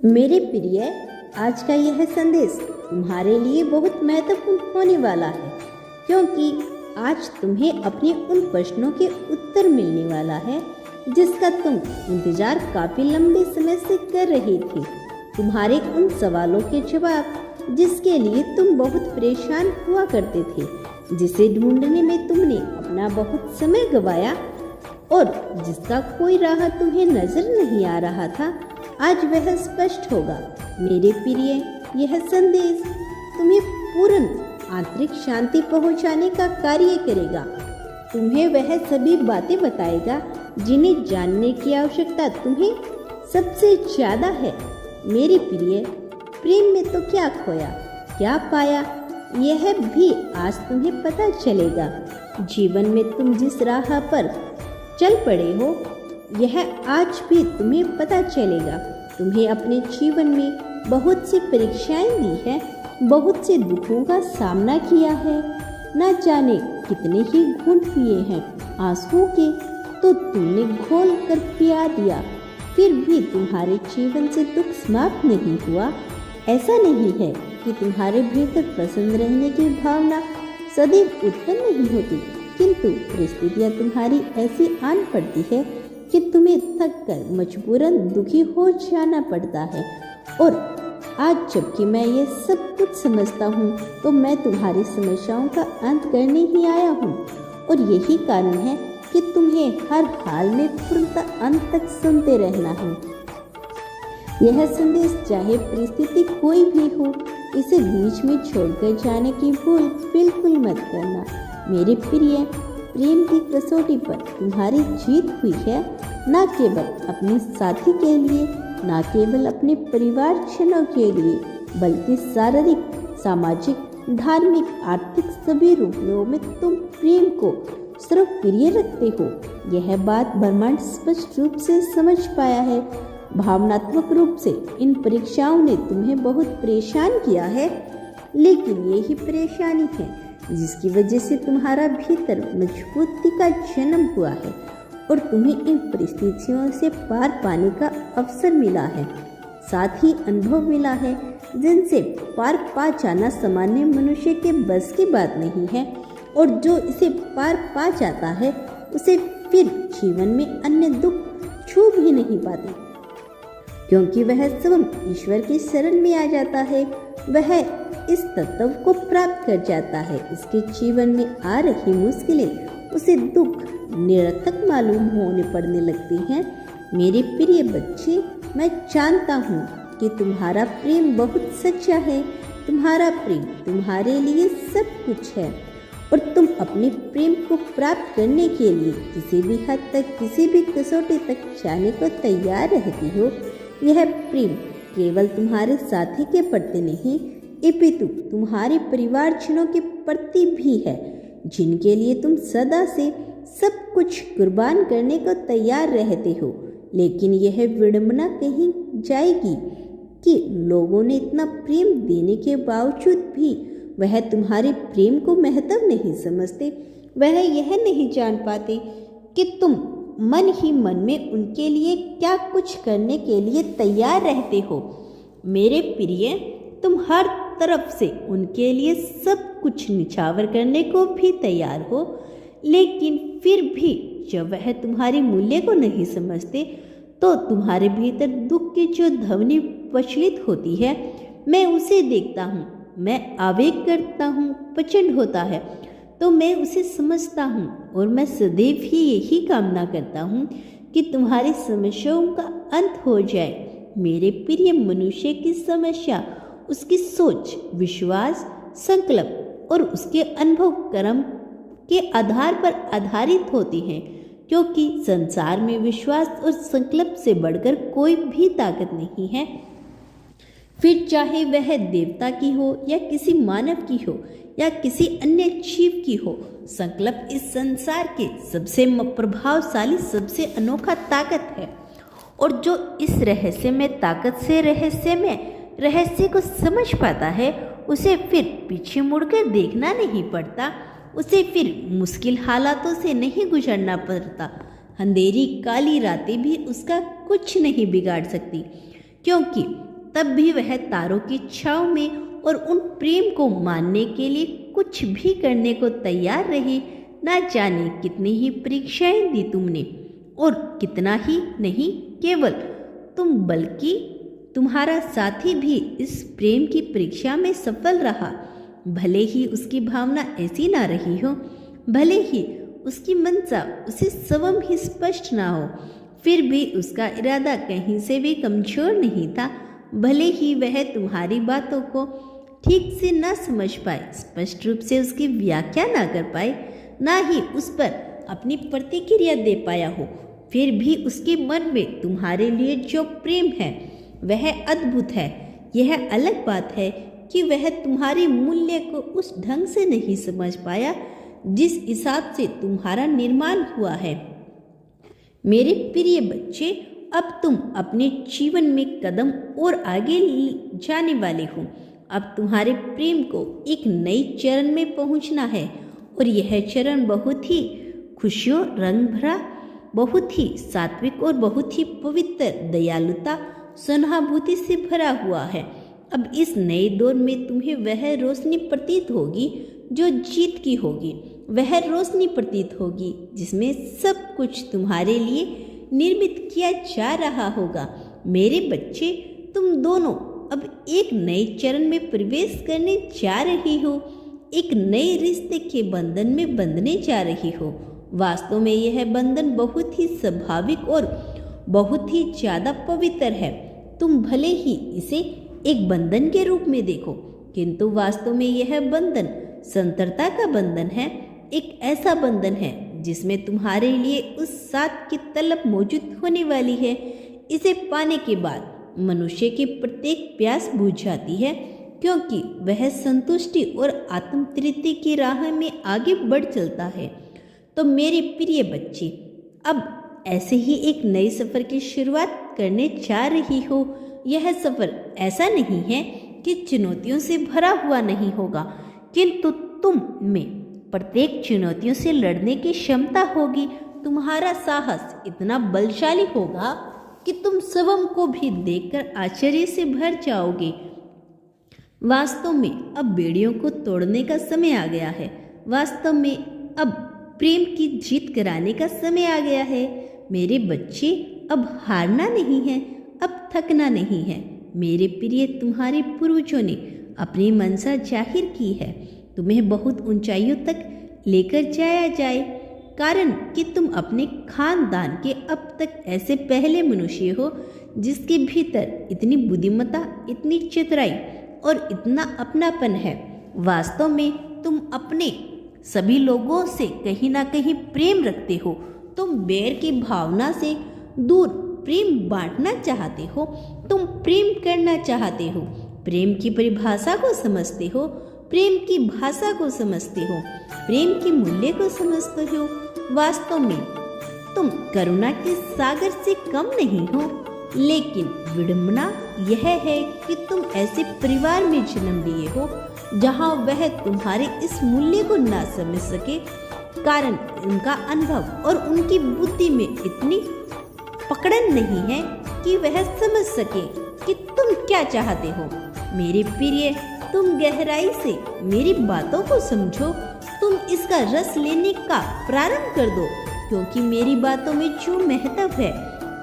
मेरे प्रिय, आज का यह संदेश तुम्हारे लिए बहुत महत्वपूर्ण होने वाला है, क्योंकि आज तुम्हें अपने उन प्रश्नों के उत्तर मिलने वाला है जिसका तुम इंतजार काफी लंबे समय से कर रहे थे। तुम्हारे उन सवालों के जवाब जिसके लिए तुम बहुत परेशान हुआ करते थे, जिसे ढूंढने में तुमने अपना बहुत समय गवाया और जिसका कोई राह तुम्हें नजर नहीं आ रहा था, आज वह स्पष्ट होगा। मेरे प्रिय, यह संदेश तुम्हें पूर्ण आंतरिक शांति पहुंचाने का कार्य करेगा। तुम्हें वह सभी बातें बताएगा जिन्हें जानने की आवश्यकता तुम्हें सबसे ज्यादा है। मेरे प्रिय, प्रेम में तो क्या खोया, क्या पाया, यह भी आज तुम्हें पता चलेगा। जीवन में तुम जिस राह पर चल पड़े हो, यह आज भी तुम्हें पता चलेगा। तुम्हें अपने जीवन में बहुत सी परीक्षाएं दी है, बहुत से दुखों का सामना किया है, न जाने कितने ही घूंट पिए हैं आंसुओं के, तो तुमने घोल कर पिया दिया, फिर भी तुम्हारे जीवन से दुख समाप्त नहीं हुआ। ऐसा नहीं है कि तुम्हारे भीतर पसंद रहने की भावना सदैव उत्पन्न नहीं होती, किंतु परिस्थितियां तुम्हारी ऐसी आन पड़ती है कि तुम्हें थक कर मजबूरन दुखी हो जाना पड़ता है। और आज जबकि मैं ये सब कुछ समझता हूँ, तो मैं तुम्हारी समस्याओं का अंत करने ही आया हूँ, और यही कारण है कि तुम्हें हर हाल में पूर्णतः अंत तक सुनते रहना है। यह संदेश चाहे परिस्थिति कोई भी हो, इसे बीच में छोड़कर जाने की भूल बिल्कुल मत करना। मेरे प्रिय, प्रेम की कसौटी पर तुम्हारी जीत हुई है, न केवल अपने साथी के लिए, न केवल अपने परिवारजनों के लिए, बल्कि शारीरिक, सामाजिक, धार्मिक, आर्थिक सभी रूपों में तुम प्रेम को सर्वप्रिय रखते हो। यह बात ब्रह्मांड स्पष्ट रूप से समझ पाया है। भावनात्मक रूप से इन परीक्षाओं ने तुम्हें बहुत परेशान किया है, लेकिन यही परेशानी है जिसकी वजह से तुम्हारा भीतर मजबूती का जन्म हुआ है और तुम्हें इन परिस्थितियों से पार पाने का अवसर मिला है, साथ ही अनुभव मिला है जिनसे पार पा जाना सामान्य मनुष्य के बस की बात नहीं है, और जो इसे पार पा जाता है उसे फिर जीवन में अन्य दुख छू भी नहीं पाते, क्योंकि वह स्वयं ईश्वर की शरण में आ जाता है। वह इस तत्व को प्राप्त कर जाता है। इसके जीवन में आ रही मुश्किलें उसे दुख निरर्थक मालूम होने पड़ने लगती हैं। मेरे प्रिय बच्चे, मैं जानता हूँ कि तुम्हारा प्रेम बहुत सच्चा है। तुम्हारा प्रेम तुम्हारे लिए सब कुछ है, और तुम अपने प्रेम को प्राप्त करने के लिए किसी भी हद तक, किसी भी कसौटी तक जाने को तैयार रहती हो। यह प्रेम केवल तुम्हारे साथी के प्रति नहीं, अपितु तुम्हारे परिवारजनों के प्रति भी है, जिनके लिए तुम सदा से सब कुछ कुर्बान करने को तैयार रहते हो। लेकिन यह विडंबना कहीं जाएगी कि लोगों ने इतना प्रेम देने के बावजूद भी वह तुम्हारे प्रेम को महत्व नहीं समझते। वह यह नहीं जान पाते कि तुम मन ही मन में उनके लिए क्या कुछ करने के लिए तैयार रहते हो। मेरे प्रिय, तुम हर तरफ से उनके लिए सब कुछ निछावर करने को भी तैयार हो, लेकिन फिर भी जब वह तुम्हारे मूल्य को नहीं समझते, तो तुम्हारे भीतर दुख की जो ध्वनि प्रचलित होती है, मैं उसे देखता हूँ, मैं आवेग करता हूँ, प्रचंड होता है, तो मैं उसे समझता हूँ, और मैं सदैव ही यही कामना करता हूँ कि तुम्हारी समस्याओं का अंत हो जाए। मेरे प्रिय, मनुष्य की समस्या उसकी सोच, विश्वास, संकल्प और उसके अनुभव कर्म के आधार पर आधारित होती हैं, क्योंकि संसार में विश्वास और संकल्प से बढ़कर कोई भी ताकत नहीं है। फिर चाहे वह देवता की हो या किसी मानव की हो या किसी अन्य जीव की हो, संकल्प इस संसार के सबसे प्रभावशाली, सबसे अनोखा ताकत है। और जो इस रहस्यमय ताकत से रहस्य को समझ पाता है, उसे फिर पीछे मुड़कर देखना नहीं पड़ता, उसे फिर मुश्किल हालातों से नहीं गुजरना पड़ता। अंधेरी काली रातें भी उसका कुछ नहीं बिगाड़ सकती, क्योंकि तब भी वह तारों की छाँव में और उन प्रेम को मानने के लिए कुछ भी करने को तैयार रही। ना जाने कितनी ही परीक्षाएं दी तुमने, और कितना ही नहीं केवल तुम बल्कि तुम्हारा साथी भी इस प्रेम की परीक्षा में सफल रहा। भले ही उसकी भावना ऐसी ना रही हो, भले ही उसकी मंशा उसे स्वयं ही स्पष्ट ना हो, फिर भी उसका इरादा कहीं से भी कमजोर नहीं था। भले ही वह तुम्हारी बातों को ठीक से ना समझ पाए, स्पष्ट रूप से उसकी व्याख्या ना कर पाए, ना ही उस पर अपनी प्रतिक्रिया दे पाया हो, फिर भी उसके मन में तुम्हारे लिए जो प्रेम है वह अद्भुत है। यह अलग बात है कि वह तुम्हारे मूल्य को उस ढंग से नहीं समझ पाया जिस हिसाब से तुम्हारा निर्माण हुआ है। मेरे प्रिय बच्चे, अब तुम अपने जीवन में कदम और आगे जाने वाले हो। अब तुम्हारे प्रेम को एक नई चरण में पहुंचना है, और यह चरण बहुत ही खुशियों रंग भरा, बहुत ही सात्विक और बहुत ही पवित्र, दयालुता, सहानुभूति से भरा हुआ है। अब इस नए दौर में तुम्हें वह रोशनी प्रतीत होगी जो जीत की होगी, वह रोशनी प्रतीत होगी जिसमें सब कुछ तुम्हारे लिए निर्मित किया जा रहा होगा। मेरे बच्चे, तुम दोनों अब एक नए चरण में प्रवेश करने जा रही हो, एक नए रिश्ते के बंधन में बंधने जा रही हो। वास्तव में यह बंधन बहुत ही स्वाभाविक और बहुत ही ज़्यादा पवित्र है। तुम भले ही इसे एक बंधन के रूप में देखो, किंतु वास्तव में यह बंधन संतरता का बंधन है, एक ऐसा बंधन है जिसमें तुम्हारे लिए उस साथ की तलब मौजूद होने वाली है। इसे पाने के बाद मनुष्य की प्रत्येक प्यास बुझ जाती है, क्योंकि वह संतुष्टि और आत्म तृप्ति की राह में आगे बढ़ चलता है। तो मेरे प्रिय बच्चे, अब ऐसे ही एक नए सफ़र की शुरुआत करने जा रही हो। यह सफ़र ऐसा नहीं है कि चुनौतियों से भरा हुआ नहीं होगा, किंतु तुम में प्रत्येक चुनौतियों से लड़ने की क्षमता होगी। तुम्हारा साहस इतना बलशाली होगा कि तुम स्वयं को भी देखकर आश्चर्य से भर जाओगे। वास्तव में अब बेड़ियों को तोड़ने का समय आ गया है। वास्तव में अब प्रेम की जीत कराने का समय आ गया है। मेरे बच्चे, अब हारना नहीं है, अब थकना नहीं है। मेरे प्रिय, तुम्हारे पूर्वजों ने अपनी मनसा जाहिर की है, तुम्हें बहुत ऊंचाइयों तक लेकर जाया जाए, कारण कि तुम अपने खानदान के अब तक ऐसे पहले मनुष्य हो जिसके भीतर इतनी बुद्धिमत्ता, इतनी चतुराई और इतना अपनापन है। वास्तव में तुम अपने सभी लोगों से कहीं ना कहीं प्रेम रखते हो। तुम बैर की भावना से दूर प्रेम बांटना चाहते हो, तुम प्रेम करना चाहते हो, प्रेम की परिभाषा को समझते हो, प्रेम की भाषा को समझते हो, प्रेम के मूल्य को समझते हो। वास्तव में तुम करुणा के सागर से कम नहीं हो, लेकिन विडंबना यह है कि तुम ऐसे परिवार में जन्म लिए हो जहां वह तुम्हारे इस मूल्य को ना समझ सके, कारण उनका अनुभव और उनकी बुद्धि में इतनी पकड़न नहीं है कि वह समझ सके कि तुम क्या चाहते हो। मेरे प्रिय, तुम गहराई से मेरी बातों को समझो, तुम इसका रस लेने का प्रारंभ कर दो, क्योंकि मेरी बातों में जो महत्व है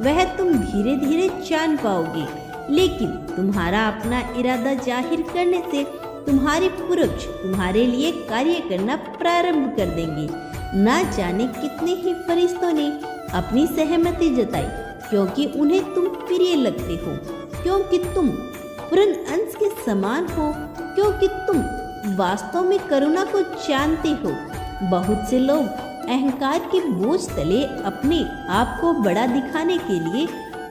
वह तुम धीरे धीरे जान पाओगे। लेकिन तुम्हारा अपना इरादा जाहिर करने से तुम्हारे पूर्वज तुम्हारे लिए कार्य करना प्रारंभ कर देंगे। ना जाने कितने ही फरिश्तों ने अपनी सहमति जताई, क्योंकि उन्हें तुम प्रिय लगते हो, क्योंकि तुम पूर्ण अंश के समान हो, क्योंकि तुम वास्तव में करुणा को जानते हो। बहुत से लोग अहंकार के बोझ तले अपने आप को बड़ा दिखाने के लिए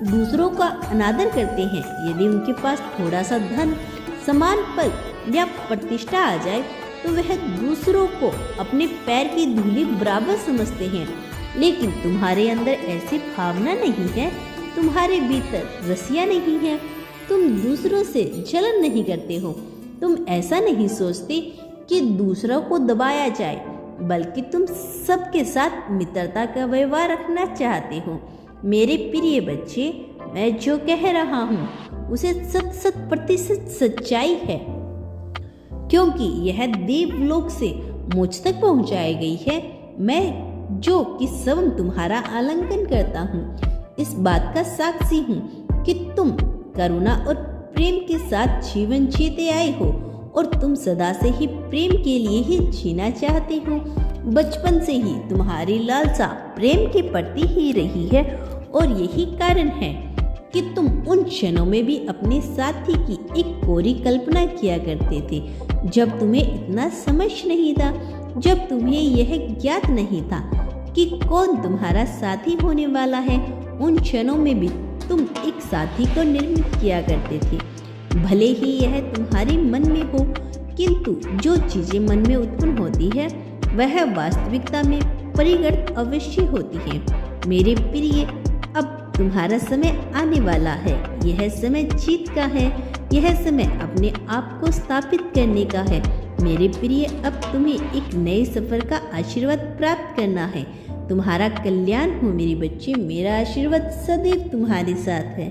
दूसरों का अनादर करते हैं। यदि उनके पास थोड़ा सा धन, समान पद या प्रतिष्ठा आ जाए तो वह दूसरों को अपने पैर की धूली बराबर समझते हैं। लेकिन तुम्हारे अंदर ऐसी भावना नहीं है, तुम्हारे भीतर रसिया नहीं है, तुम दूसरों से जलन नहीं करते हो, तुम ऐसा नहीं सोचते कि दूसरों को दबाया जाए, बल्कि तुम सबके साथ मित्रता का व्यवहार रखना चाहते हो। मेरे प्रिय बच्चे, मैं जो कह रहा हूँ उसे 100% सच्चाई है, क्योंकि यह देवलोक से मुझ तक पहुंचाई गई है। मैं जो कि स्वयं तुम्हारा आलिंगन करता हूँ, इस बात का साक्षी हूँ कि तुम करुणा और प्रेम के साथ जीवन जीते आए हो और तुम सदा से ही प्रेम के लिए ही जीना चाहते हो। बचपन से ही तुम्हारी लालसा प्रेम के प्रति ही रही है और यही कारण है कि तुम उन क्षणों में भी अपने साथी की एक कोरी कल्पना किया करते थे, जब तुम्हें इतना समझ नहीं था, जब तुम्हें यह ज्ञात नहीं था कि कौन तुम्हारा साथी होने वाला है। उन क्षणों में भी तुम एक साथी को निर्मित किया करते थे, भले ही यह तुम्हारे मन में हो, किंतु जो चीजें मन में उत्पन्न होती है वह वास्तविकता में परिणत अवश्य होती है। मेरे प्रिय, अब तुम्हारा समय आने वाला है। यह समय जीत का है, यह समय अपने आप को स्थापित करने का है। मेरे प्रिय, अब तुम्हें एक नए सफर का आशीर्वाद प्राप्त करना है। तुम्हारा कल्याण हो मेरे बच्चे, मेरा आशीर्वाद सदैव तुम्हारे साथ है।